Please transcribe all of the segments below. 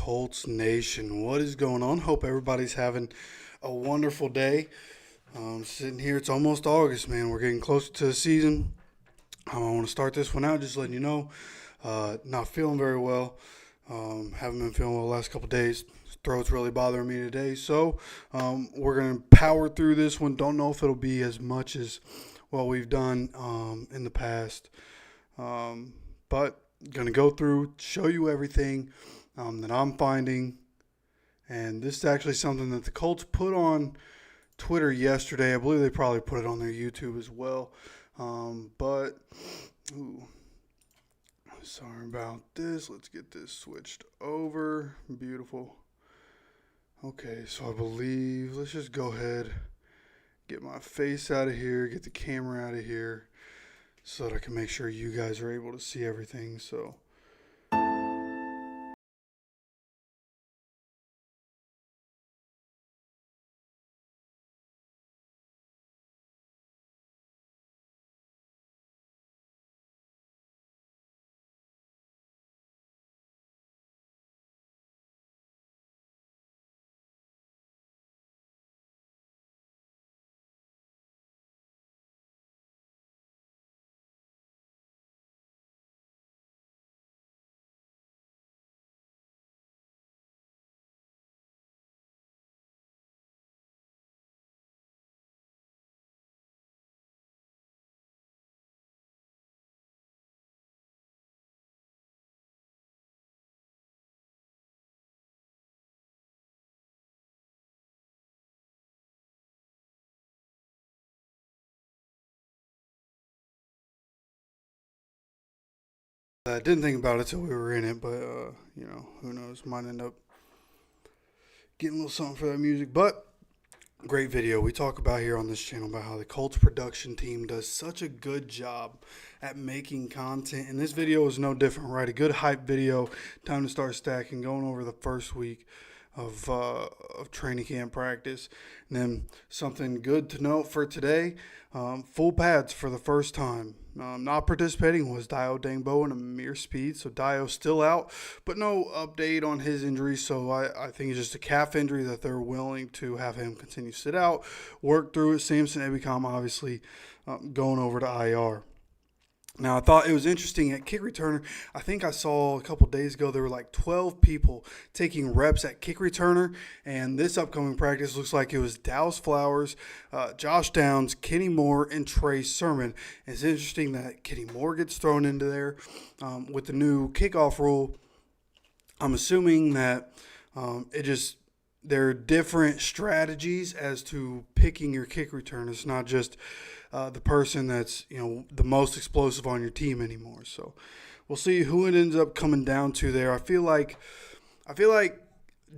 Colts Nation? What is going on? Hope everybody's having a wonderful day. Sitting here, it's almost August, man. We're getting closer to the season. I want to start this one out just letting you know, not feeling very well. Haven't been feeling well the last couple days. Throat's really bothering me today. So we're going to power through this one. Don't know if it'll be as much as what we've done in the past. But going to go through, show you everything that I'm finding. And this is actually something that the Colts put on Twitter yesterday. I believe they probably put it on their YouTube as well. Sorry about this. Let's get this switched over. Beautiful. Okay, so I believe, let's just go ahead, get my face out of here, get the camera out of here, so that I can make sure you guys are able to see everything. So I didn't think about it till we were in it, but who knows? Might end up getting a little something for that music. But great video. We talk about here on this channel about how the Colts production team does such a good job at making content, and this video is no different, right? A good hype video. Time to start stacking. Going over the first week of training camp practice, and then something good to note for today: full pads for the first time. Not participating was Dio Dangbo and Amir Speed, so Dio's still out, but no update on his injury, so I think it's just a calf injury that they're willing to have him continue to sit out, work through it. Samson Ebicom obviously going over to IR. Now, I thought it was interesting at kick returner. I think I saw a couple days ago there were like 12 people taking reps at kick returner, and this upcoming practice looks like it was Dallas Flowers, Josh Downs, Kenny Moore, and Trey Sermon. It's interesting that Kenny Moore gets thrown into there with the new kickoff rule. I'm assuming that there are different strategies as to picking your kick return. It's not just the person that's the most explosive on your team anymore. So we'll see who it ends up coming down to there. I feel like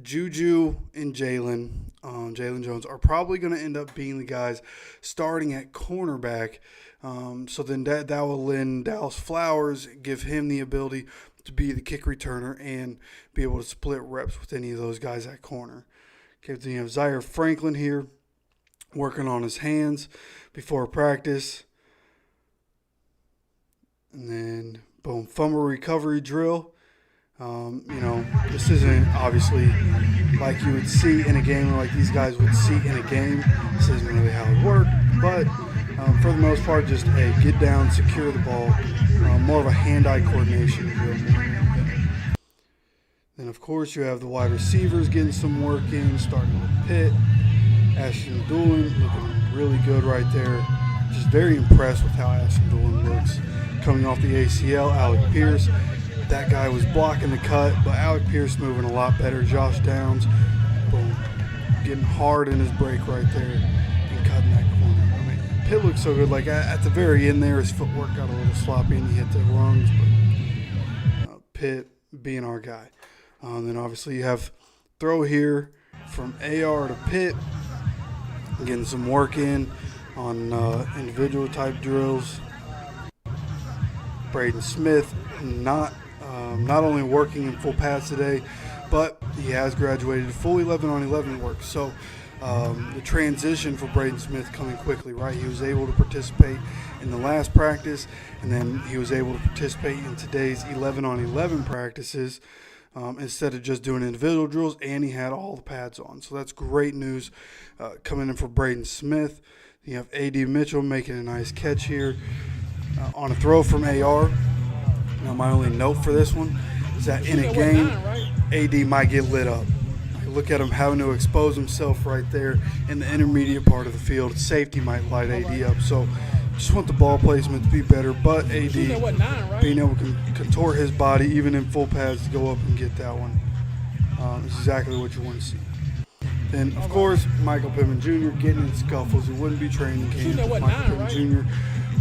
Juju and Jalen Jones are probably going to end up being the guys starting at cornerback. So then that will lend Dallas Flowers, give him the ability to be the kick returner and be able to split reps with any of those guys at corner. Okay, then you have Zaire Franklin here working on his hands before practice. And then, boom, fumble recovery drill. This isn't obviously like you would see in a game or like these guys would see in a game. This isn't really how it worked. But for the most part, just a get down, secure the ball. More of a hand-eye coordination drill. Then, of course, you have the wide receivers getting some work in, starting with Pitt. Ashton Doolin looking really good right there. Just very impressed with how Ashton Doolin looks. Coming off the ACL, Alec Pierce. That guy was blocking the cut, but Alec Pierce moving a lot better. Josh Downs, boom, getting hard in his break right there and cutting that corner. I mean, Pitt looks so good. Like at the very end there, his footwork got a little sloppy and he hit the rungs, but Pitt being our guy. Then obviously you have throw here from AR to Pitt, getting some work in on individual type drills. Braden Smith not only working in full pads today, but he has graduated to full 11-on-11 work. So the transition for Braden Smith coming quickly, right? He was able to participate in the last practice, and then he was able to participate in today's 11-on-11 practices. instead of just doing individual drills, and he had all the pads on. So that's great news coming in for Braden Smith. You have A.D. Mitchell making a nice catch here on a throw from AR. Now, my only note for this one is that in a game, A.D. might get lit up. Look at him having to expose himself right there in the intermediate part of the field. Safety might light AD up. So just want the ball placement to be better. But AD being able to contort his body, even in full pads, to go up and get that one is exactly what you want to see. Then, of course, Michael Pittman Jr. getting in scuffles. It wouldn't be training camp if Michael Pittman Jr.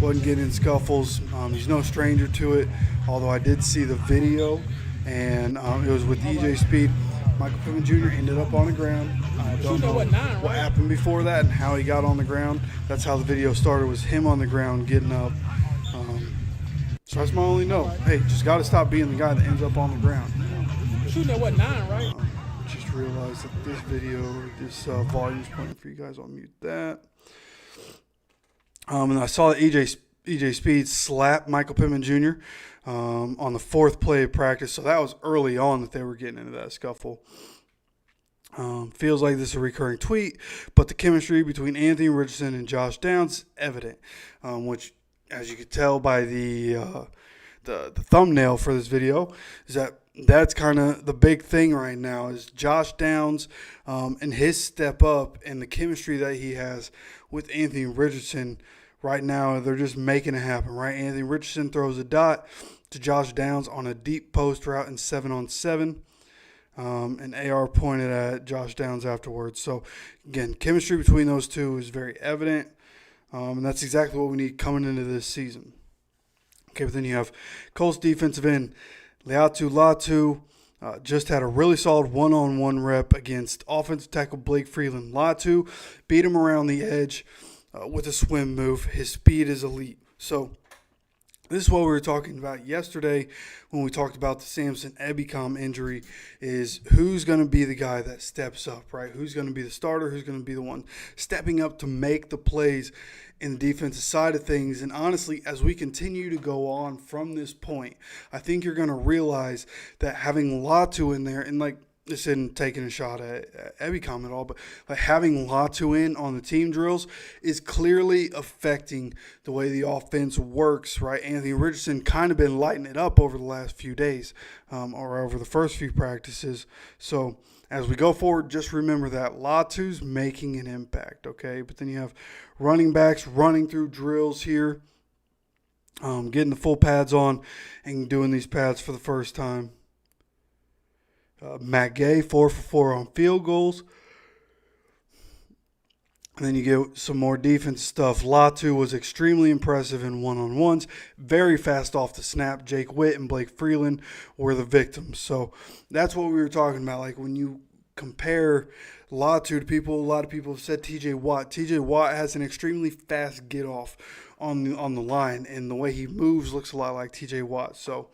wasn't getting in scuffles. He's no stranger to it, although I did see the video, and it was with EJ Speed. Michael Pittman Jr. ended up on the ground. I don't know what happened before that and how he got on the ground. That's how the video started, was him on the ground getting up. So that's my only note. Hey, just got to stop being the guy that ends up on the ground. Shooting at what, 9, right? Just realized that this video, this volume is playing for you guys. I'll mute that. And I saw that EJ Speed slap Michael Pittman Jr. On the 4th play of practice. So that was early on that they were getting into that scuffle. Feels like this is a recurring tweet, but the chemistry between Anthony Richardson and Josh Downs is evident, which, as you could tell by the thumbnail for this video, is that's kind of the big thing right now is Josh Downs and his step up and the chemistry that he has with Anthony Richardson. Right now, they're just making it happen, right? Anthony Richardson throws a dot to Josh Downs on a deep post route in 7-on-7. And AR pointed at Josh Downs afterwards. So, again, chemistry between those two is very evident. And that's exactly what we need coming into this season. Okay, but then you have Colts defensive end Laiatu Latu. Just had a really solid one-on-one rep against offensive tackle Blake Freeland. Latu beat him around the edge with a swim move. His speed is elite. So this is what we were talking about yesterday when we talked about the Samson Ebicom injury, is who's going to be the guy that steps up, right? Who's going to be the starter? Who's going to be the one stepping up to make the plays in the defensive side of things? And honestly, as we continue to go on from this point, I think you're going to realize that having Latu in there, and like, this isn't taking a shot at Ebicom at all, but like having Latu in on the team drills is clearly affecting the way the offense works, right? Anthony Richardson kind of been lighting it up over the last few days or over the first few practices. So as we go forward, just remember that Latu's making an impact, okay? But then you have running backs running through drills here, getting the full pads on and doing these pads for the first time. Matt Gay, 4 for 4 on field goals. And then you get some more defense stuff. Latu was extremely impressive in one-on-ones. Very fast off the snap. Jake Witt and Blake Freeland were the victims. So that's what we were talking about. Like when you compare Latu to people, a lot of people have said TJ Watt. TJ Watt has an extremely fast get-off on the line. And the way he moves looks a lot like TJ Watt. So,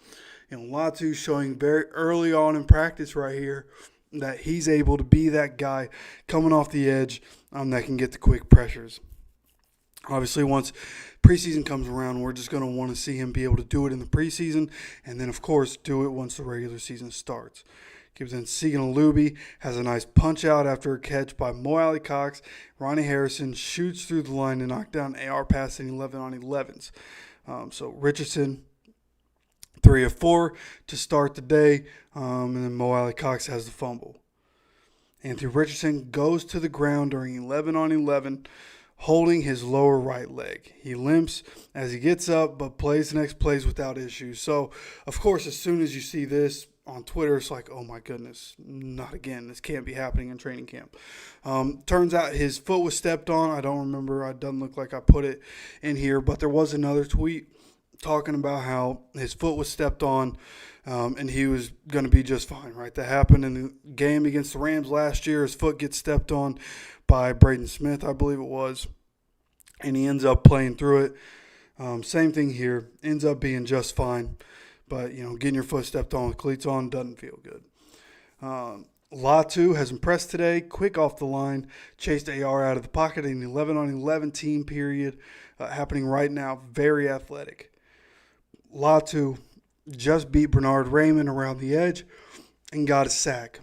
Latu showing very early on in practice right here that he's able to be that guy coming off the edge that can get the quick pressures. Obviously, once preseason comes around, we're just going to want to see him be able to do it in the preseason and then, of course, do it once the regular season starts. Gives in Segan Alubi, has a nice punch out after a catch by Mo Alley Cox. Ronnie Harrison shoots through the line to knock down AR pass in 11-on-11s. So Richardson, 3 of 4 to start the day, and then Mo Alley Cox has the fumble. Anthony Richardson goes to the ground during 11-on-11, holding his lower right leg. He limps as he gets up, but plays the next plays without issues. So, of course, as soon as you see this on Twitter, it's like, oh my goodness, not again. This can't be happening in training camp. Turns out his foot was stepped on. I don't remember. It doesn't look like I put it in here, but there was another tweet talking about how his foot was stepped on and he was going to be just fine, right? That happened in the game against the Rams last year. His foot gets stepped on by Braden Smith, I believe it was, and he ends up playing through it. Same thing here. Ends up being just fine. But, getting your foot stepped on with cleats on doesn't feel good. Latu has impressed today. Quick off the line. Chased AR out of the pocket in the 11-on-11 team period. Happening right now. Very athletic. Latu just beat Bernard Raymond around the edge and got a sack.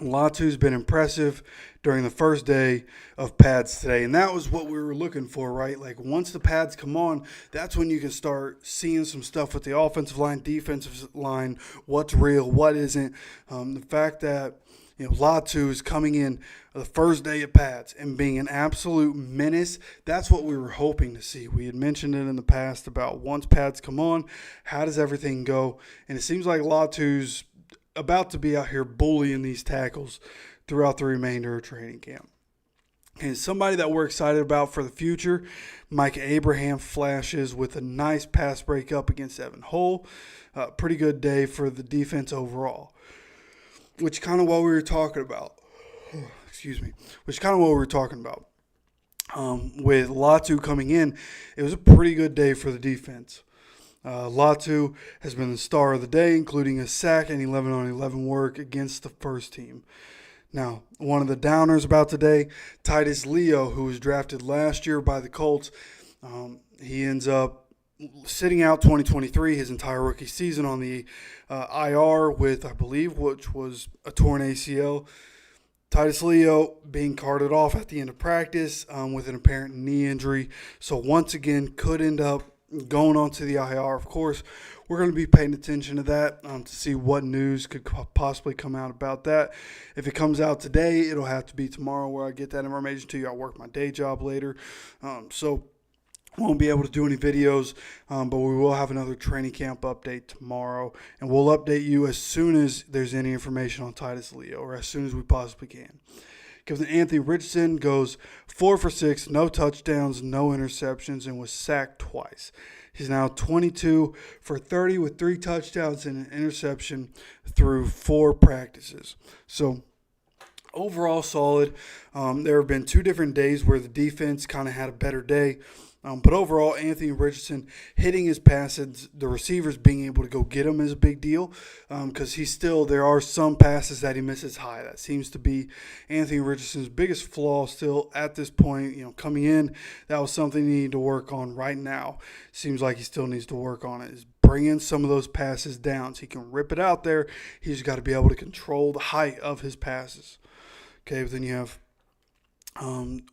Latu's been impressive during the first day of pads today, and that was what we were looking for, right? Like once the pads come on, that's when you can start seeing some stuff with the offensive line, defensive line, what's real, what isn't. The fact that Latu is coming in the first day of pads and being an absolute menace, that's what we were hoping to see. We had mentioned it in the past about once pads come on, how does everything go? And it seems like Latu's about to be out here bullying these tackles throughout the remainder of training camp. And somebody that we're excited about for the future, Mike Abraham flashes with a nice pass breakup against Evan Hull. Pretty good day for the defense overall, which kind of what we were talking about. Which kind of what we were talking about. With Latu coming in, it was a pretty good day for the defense. Latu has been the star of the day, including a sack and 11-on-11 work against the first team. Now, one of the downers about today, Titus Leo, who was drafted last year by the Colts, he ends up sitting out 2023, his entire rookie season on the IR with, I believe, which was a torn ACL. Titus Leo being carted off at the end of practice with an apparent knee injury. So once again, could end up going on to the IR. Of course, we're going to be paying attention to that to see what news could possibly come out about that. If it comes out today, it'll have to be tomorrow where I get that information to you. I work my day job later. So won't be able to do any videos, but we will have another training camp update tomorrow, and we'll update you as soon as there's any information on Titus Leo, or as soon as we possibly can. Because Anthony Richardson goes 4 for 6, no touchdowns, no interceptions, and was sacked twice. He's now 22 for 30 with 3 touchdowns and an interception through 4 practices. So overall solid. There have been 2 different days where the defense kind of had a better day. But overall, Anthony Richardson hitting his passes, the receivers being able to go get him is a big deal because there are some passes that he misses high. That seems to be Anthony Richardson's biggest flaw still at this point. Coming in, that was something he needed to work on right now. Seems like he still needs to work on it. Is bringing some of those passes down so he can rip it out there. He's got to be able to control the height of his passes. Okay, but then you have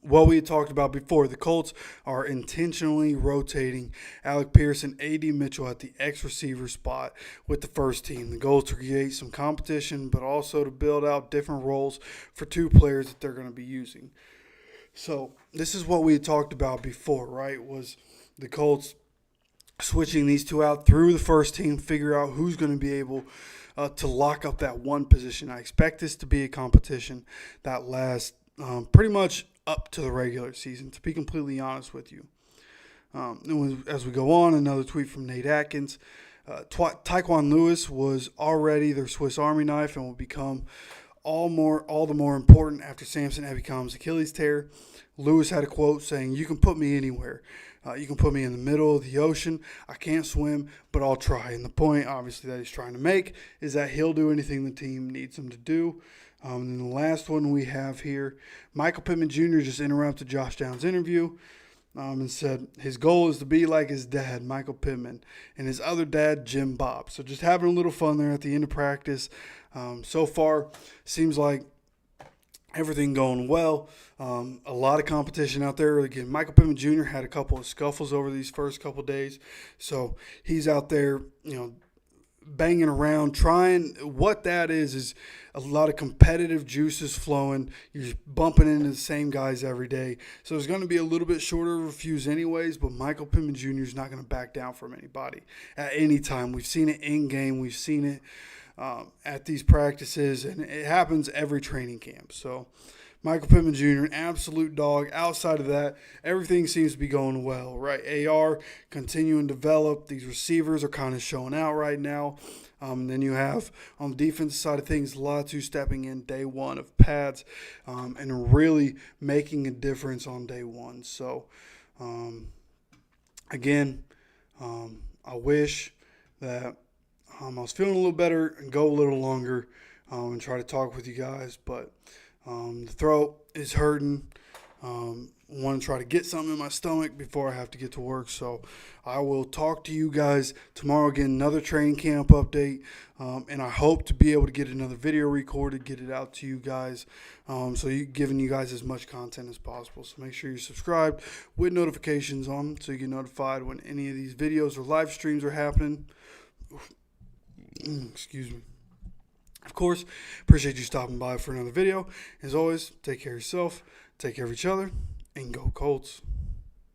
what we had talked about before. The Colts are intentionally rotating Alec Pierce and A.D. Mitchell at the X receiver spot with the first team. The goal is to create some competition, but also to build out different roles for 2 players that they're going to be using. So this is what we had talked about before, right? Was the Colts switching these 2 out through the first team, figure out who's going to be able to lock up that one position. I expect this to be a competition that lasts pretty much up to the regular season, to be completely honest with you. As we go on, another tweet from Nate Atkins. Tyquan Lewis was already their Swiss Army knife and will become all the more important after Samson Ebicom's Achilles tear. Lewis had a quote saying, "You can put me anywhere. You can put me in the middle of the ocean. I can't swim, but I'll try." And the point, obviously, that he's trying to make is that he'll do anything the team needs him to do. And then the last one we have here, Michael Pittman Jr. just interrupted Josh Downs' interview and said his goal is to be like his dad, Michael Pittman, and his other dad, Jim Bob. So just having a little fun there at the end of practice. So far, seems like everything going well. A lot of competition out there. Again, Michael Pittman Jr. had a couple of scuffles over these first couple days. So he's out there, banging around, trying. What that is a lot of competitive juices flowing. You're bumping into the same guys every day. So it's going to be a little bit shorter of a fuse anyways, but Michael Pittman Jr. is not going to back down from anybody at any time. We've seen it in game. We've seen it at these practices, and it happens every training camp. So Michael Pittman Jr., an absolute dog. Outside of that, everything seems to be going well, right? AR continuing to develop. These receivers are kind of showing out right now. Then you have, on the defensive side of things, Latu stepping in day 1 of pads and really making a difference on day 1. So, again, I wish that I was feeling a little better and go a little longer and try to talk with you guys, but the throat is hurting. want to try to get something in my stomach before I have to get to work. So I will talk to you guys tomorrow, get another training camp update, and I hope to be able to get another video recorded, get it out to you guys, giving you guys as much content as possible. So make sure you're subscribed with notifications on so you get notified when any of these videos or live streams are happening. Excuse me. Of course, appreciate you stopping by for another video. As always, take care of yourself, take care of each other, and go Colts.